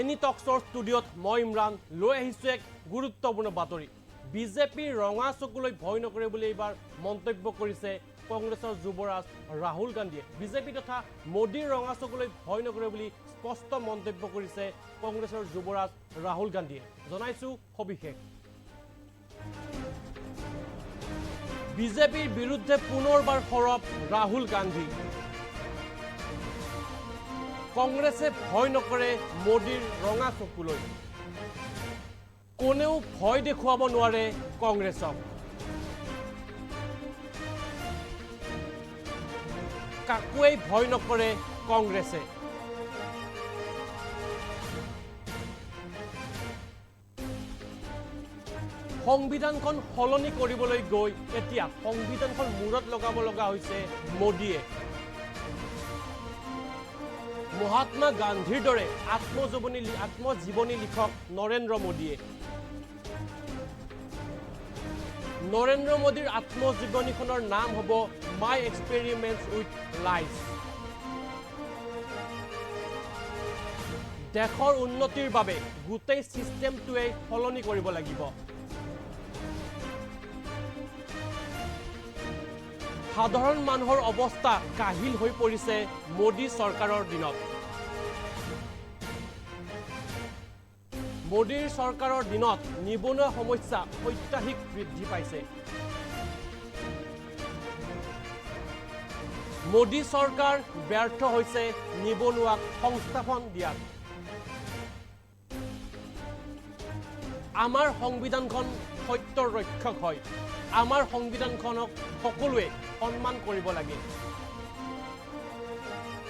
Any টক্সৰ ষ্টুডিঅ'ত মই ইমৰান লৈ আহিছোঁ এক গুৰুত্বপূৰ্ণ বাতৰি। বিজেপিৰ ৰঙা চকুলৈ ভয় নকৰে বুলি এইবাৰ মন্তব্য কৰিছে কংগ্ৰেছৰ যুৱৰাজ ৰাহুল গান্ধীয়ে। বিজেপি তথা মোদীৰ ৰঙা চকুলৈ ভয় নকৰে বুলি স্পষ্ট মন্তব্য কৰিছে কংগ্ৰেছৰ যুৱৰাজ ৰাহুল গান্ধীয়ে। জনাইছোঁ সবিশেষ। বিজেপিৰ বিৰুদ্ধে পুনৰবাৰ সৰব ৰাহুল গান্ধী। কংগ্ৰেছে ভয় নকৰে মোদীৰ ৰঙা চকুলৈ। কোনেও ভয় দেখুৱাব নোৱাৰে কংগ্ৰেছক। কাকোৱেই ভয় নকৰে কংগ্ৰেছে। সংবিধানখন সলনি কৰিবলৈ গৈ এতিয়া সংবিধানখন মূৰত লগাব লগা হৈছে মোদীয়ে। মহাত্মা গান্ধীৰ দৰে আত্মজীৱনী লিখক নৰেন্দ্ৰ মোদীয়ে। নৰেন্দ্ৰ মোদীৰ আত্মজীৱনীখনৰ নাম হ'ব মাই এক্সপেৰিমেণ্টছ উইথ লাইফ। দেশৰ উন্নতিৰ বাবে গোটেই ছিষ্টেমটোৱে সলনি কৰিব লাগিব। সাধাৰণ মানুহৰ অৱস্থা কাহিল হৈ পৰিছে মোদী চৰকাৰৰ দিনত। মোদীৰ চৰকাৰৰ দিনত নিবনুৱা সমস্যা অত্যাধিক বৃদ্ধি পাইছে। মোদী চৰকাৰ ব্যৰ্থ হৈছে নিবনুৱাক সংস্থাপন দিয়াত। আমাৰ সংবিধানখন সত্যৰ ৰক্ষক হয়। আমাৰ সংবিধানখনক সকলোৱে সন্মান কৰিব লাগে।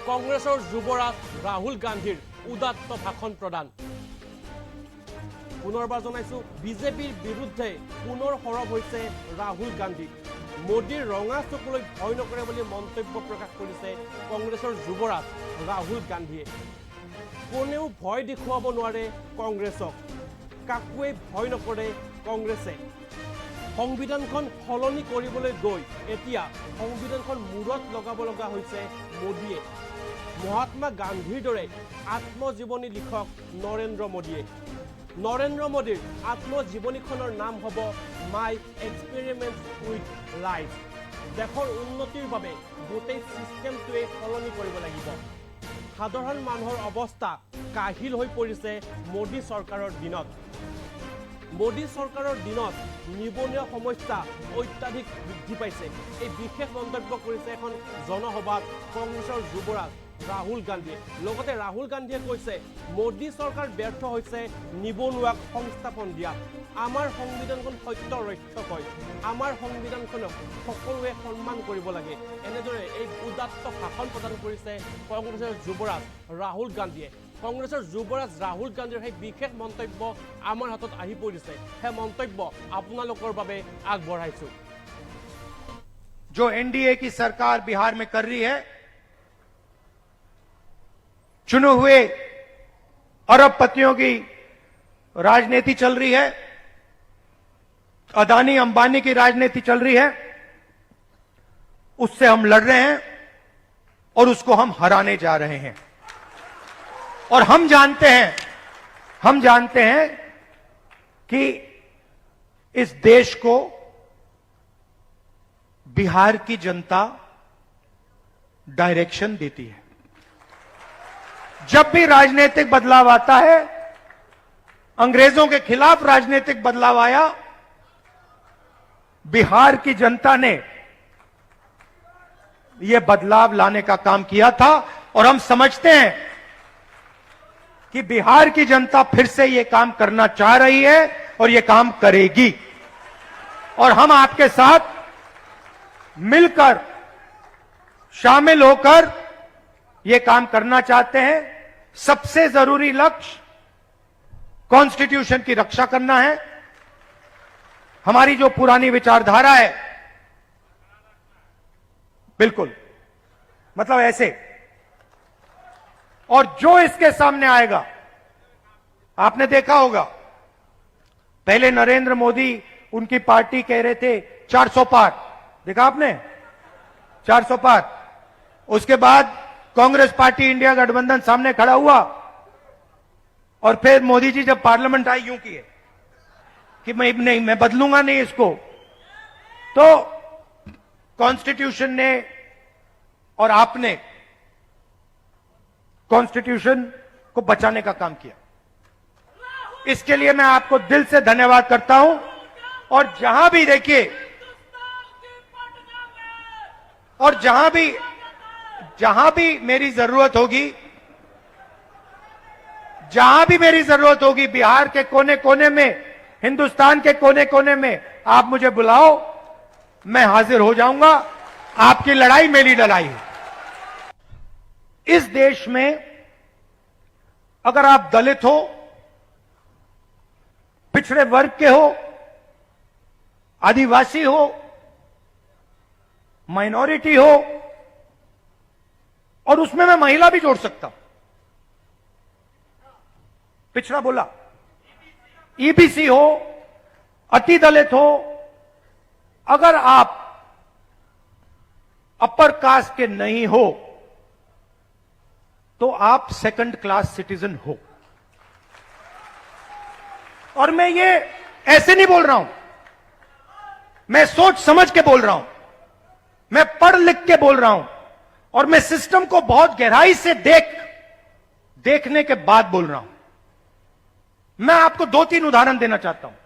কংগ্ৰেছৰ যুৱৰাজ ৰাহুল গান্ধীৰ উদাত্ত ভাষণ প্ৰদান। পুনৰবাৰ জনাইছোঁ, বিজেপিৰ বিৰুদ্ধে পুনৰ সৰব হৈছে ৰাহুল গান্ধী। মোদীৰ ৰঙা চকুলৈ ভয় নকৰে বুলি মন্তব্য প্ৰকাশ কৰিছে কংগ্ৰেছৰ যুৱৰাজ ৰাহুল গান্ধীয়ে। কোনেও ভয় দেখুৱাব নোৱাৰে কংগ্ৰেছক। কাকোৱেই ভয় নকৰে কংগ্ৰেছে। সংবিধানখন সলনি কৰিবলৈ গৈ এতিয়া সংবিধানখন মূৰত লগাব লগা হৈছে মোদীয়ে। মহাত্মা গান্ধীৰ দৰে আত্মজীৱনী লিখক নৰেন্দ্ৰ মোদীয়ে। নৰেন্দ্ৰ মোদীৰ আত্মজীৱনীখনৰ নাম হ'ব মাই এক্সপেৰিমেণ্টছ উইথ লাইফ। দেশৰ উন্নতিৰ বাবে গোটেই ছিষ্টেমটোৱে সলনি কৰিব লাগিব। সাধাৰণ মানুহৰ অৱস্থা কাহিল হৈ পৰিছে মোদী চৰকাৰৰ দিনত। মোদী চৰকাৰৰ দিনত নিবনুৱা সমস্যা অত্যাধিক বৃদ্ধি পাইছে। এই বিশেষ মন্তব্য কৰিছে এখন জনসভাত কংগ্ৰেছৰ যুৱৰাজ ৰাহুল গান্ধীয়ে। লগতে ৰাহুল গান্ধীয়ে কৈছে, মোদী চৰকাৰ ব্যৰ্থ হৈছে নিবনুৱাক সংস্থাপন দিয়াত। আমাৰ সংবিধানখন সত্যৰ ৰক্ষক হয়। আমাৰ সংবিধানখনক সকলোৱে সন্মান কৰিব লাগে। এনেদৰে এই উদাত্ত ভাষণ প্ৰদান কৰিছে কংগ্ৰেছৰ যুৱৰাজ ৰাহুল গান্ধীয়ে। কংগ্ৰেছৰ যুৱৰাজ ৰাহুল গান্ধীৰ সেই বিশেষ মন্তব্য আমাৰ হাতত আহি পৰিছে। সেই মন্তব্য আপোনালোকৰ বাবে আগবঢ়াইছোঁ। जो एनडीए की सरकार बिहार में कर रही है, चुने हुए अरबपतियों की राजनीति चल रही है, अदानी अंबानी की राजनीति चल रही है, उससे हम लड़ रहे हैं और उसको हम हराने जा रहे हैं। और हम जानते हैं कि इस देश को बिहार की जनता डायरेक्शन देती है। जब भी राजनीतिक बदलाव आता है, अंग्रेजों के खिलाफ राजनीतिक बदलाव आया, बिहार की जनता ने यह बदलाव लाने का काम किया था। और हम समझते हैं कि बिहार की जनता फिर से यह काम करना चाह रही है और यह काम करेगी। और हम आपके साथ मिलकर, शामिल होकर यह काम करना चाहते हैं। सबसे जरूरी लक्ष्य कॉन्स्टिट्यूशन की रक्षा करना है। हमारी जो पुरानी विचारधारा है, बिल्कुल मतलब ऐसे, और जो इसके सामने आएगा, आपने देखा होगा पहले नरेंद्र मोदी उनकी पार्टी कह रहे थे 400 पार, देखा आपने 400 पार। उसके बाद कांग्रेस पार्टी इंडिया गठबंधन सामने खड़ा हुआ और फिर मोदी जी जब पार्लियामेंट आई यूं किए कि मैं बदलूंगा नहीं इसको, तो कॉन्स्टिट्यूशन ने और आपने कॉन्स्टिट्यूशन को बचाने का काम किया। इसके लिए मैं आपको दिल से धन्यवाद करता हूं। और जहां भी देखिए, और जहां भी मेरी जरूरत होगी, बिहार के कोने कोने में, हिंदुस्तान के कोने कोने में आप मुझे बुलाओ, मैं हाजिर हो जाऊंगा। आपकी लड़ाई मेरी लड़ाई है। इस देश में अगर आप दलित हो, पिछड़े वर्ग के हो, आदिवासी हो, माइनॉरिटी हो, और उसमें मैं महिला भी जोड़ सकता हूं, पिछड़ा बोला, ईबीसी हो, अति दलित हो, अगर आप अपर कास्ट के नहीं हो तो आप सेकंड क्लास सिटीजन हो। और मैं ये ऐसे नहीं बोल रहा हूं, मैं सोच समझ के बोल रहा हूं, मैं पढ़ लिख के बोल रहा हूं, और मैं सिस्टम को बहुत गहराई से देखने के बाद बोल रहा हूं। मैं आपको 2-3 उदाहरण देना चाहता हूं।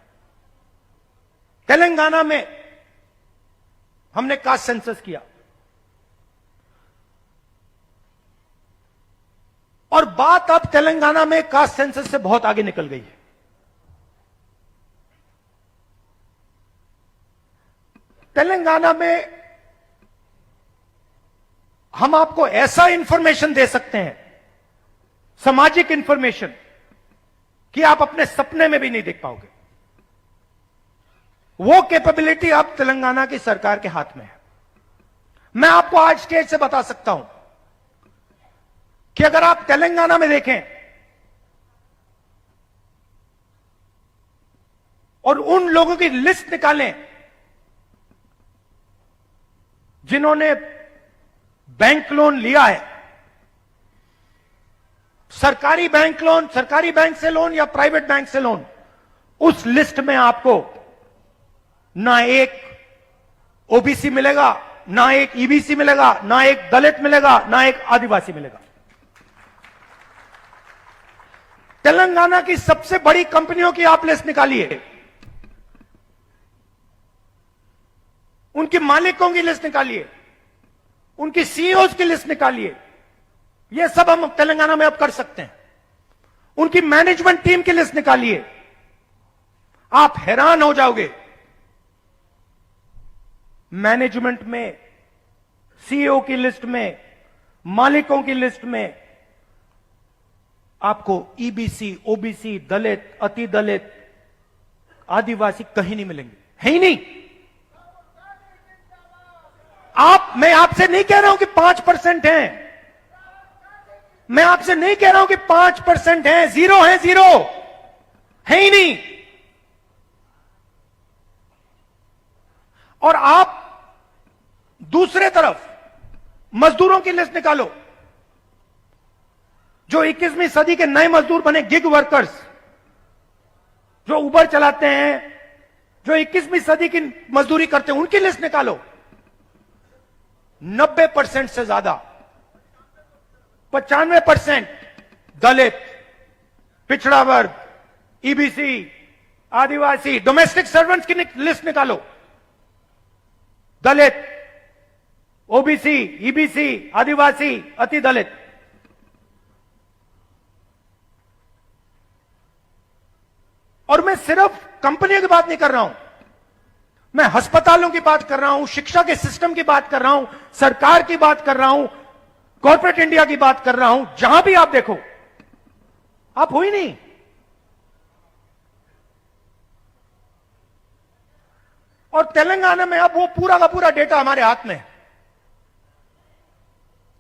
तेलंगाना में हमने कास्ट सेंसस किया, और बात अब तेलंगाना में कास्ट सेंसस से बहुत आगे निकल गई है। तेलंगाना में हम आपको ऐसा इंफॉर्मेशन दे सकते हैं, सामाजिक इंफॉर्मेशन, कि आप अपने सपने में भी नहीं देख पाओगे। वो कैपेबिलिटी अब तेलंगाना की सरकार के हाथ में है। मैं आपको आज स्टेज से बता सकता हूं कि अगर आप तेलंगाना में देखें और उन लोगों की लिस्ट निकालें जिन्होंने बैंक लोन लिया है, सरकारी बैंक से लोन या प्राइवेट बैंक से लोन, उस लिस्ट में आपको ना एक ओबीसी मिलेगा, ना एक ईबीसी मिलेगा, ना एक दलित मिलेगा, ना एक आदिवासी मिलेगा। तेलंगाना की सबसे बड़ी कंपनियों की आप लिस्ट निकालिए, उनके मालिकों की लिस्ट निकालिए, उनकी सीईओज की लिस्ट निकालिए। यह सब हम तेलंगाना में अब कर सकते हैं। उनकी मैनेजमेंट टीम की लिस्ट निकालिए, आप हैरान हो जाओगे। मैनेजमेंट में, सीईओ की लिस्ट में, मालिकों की लिस्ट में आपको ईबीसी, ओबीसी, दलित, अति दलित, आदिवासी कहीं नहीं मिलेंगे, है ही नहीं। मैं आपसे नहीं कह रहा हूं कि 5% हैं, मैं आपसे नहीं कह रहा हूं कि 5% हैं, 0 है, 0 है ही नहीं। और आप दूसरे तरफ मजदूरों की लिस्ट निकालो, जो 21वीं सदी के नए मजदूर बने, गिग वर्कर्स, जो उबर चलाते हैं, जो 21वीं सदी की मजदूरी करते हैं, उनकी लिस्ट निकालो। 90% से ज्यादा, 95% दलित, पिछड़ा वर्ग, ईबीसी, आदिवासी, डोमेस्टिक सर्वेंट्स की लिस्ट निकालो। दलित, ओबीसी, ईबीसी, आदिवासी, अति दलित। और मैं सिर्फ कंपनियों की बात नहीं कर रहा हूं, मैं अस्पतालों की बात कर रहा हूं, शिक्षा के सिस्टम की बात कर रहा हूं, सरकार की बात कर रहा हूं, कॉर्पोरेट इंडिया की बात कर रहा हूं। जहां भी आप देखो, आप हो ही नहीं। और तेलंगाना में अब वो पूरा का पूरा डेटा हमारे हाथ में है,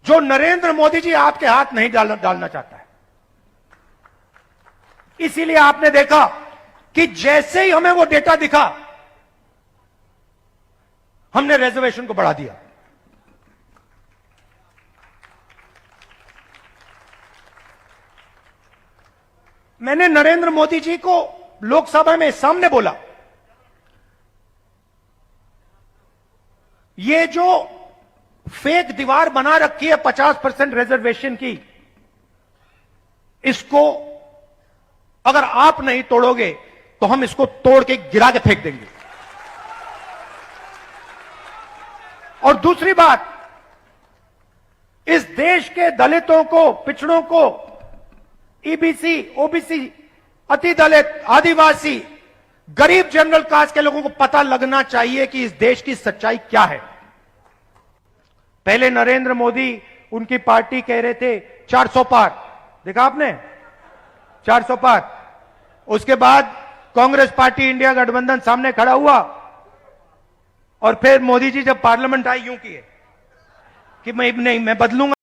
जो नरेंद्र मोदी जी आपके हाथ नहीं डालना चाहता है। इसीलिए आपने देखा कि जैसे ही हमें वो डेटा दिखा, हमने रिजर्वेशन को बढ़ा दिया। मैंने नरेंद्र मोदी जी को लोकसभा में सामने बोला, ये जो फेक दीवार बना रखी है 50% रिजर्वेशन की, इसको अगर आप नहीं तोड़ोगे तो हम इसको तोड़ के गिरा के फेंक देंगे। और दूसरी बात, इस देश के दलितों को, पिछड़ों को, ईबीसी, ओबीसी, अति दलित, आदिवासी, गरीब जनरल कास्ट के लोगों को पता लगना चाहिए कि इस देश की सच्चाई क्या है। पहले नरेंद्र मोदी, उनकी पार्टी कह रहे थे 400 पार, देखा आपने 400 पार। उसके बाद कांग्रेस पार्टी, इंडिया गठबंधन सामने खड़ा हुआ और फिर मोदी जी जब पार्लियामेंट आई यूं किए कि मैं बदलूंगा।